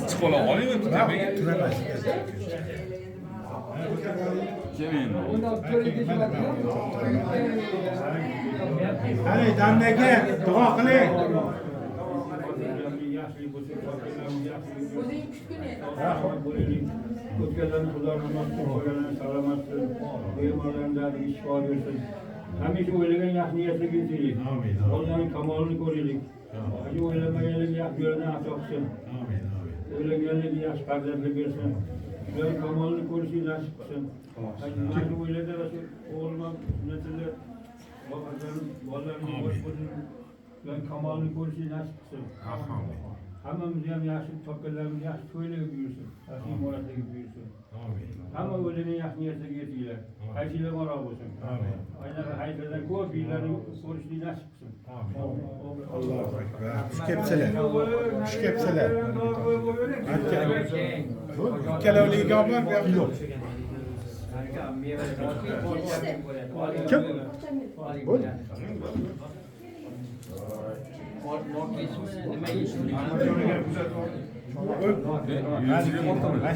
Çikolata alayım mı? Yemeyin. Hadi damdaki dua kılayım. Ötkilerin kullanılmasın, koyulanın sağlamasın, uyumalarında da iş varıyorsun. Hemisi oylayan yak niyeti gizlilik. Onların kamalını koruyalım. Hacı oylama gelin yak görünen ataksın. Öyle gelin yak kardeşlik versin. Şöyle kamalını korusun, nasip kılsın. Hacı oylada da oğluma sünnetinde vallahi boş boşun. Ben kamalını korusun, nasip kılsın. Hamamız hem yaşlı toplarımız yaşlı köyle büyürsün. Yaşlı muratlı büyürsün. Ama ölenin yaşlı niyete getiriler. Her şeyle var olsun. Aynen hayırlıdan koy, birileri konuştuğu nasip kılsın. Allahu Ekber. Üç kepseler. Üç kepseler. Kelevliği kablar yok. Kim? Bu? Yüzüğü ortamı.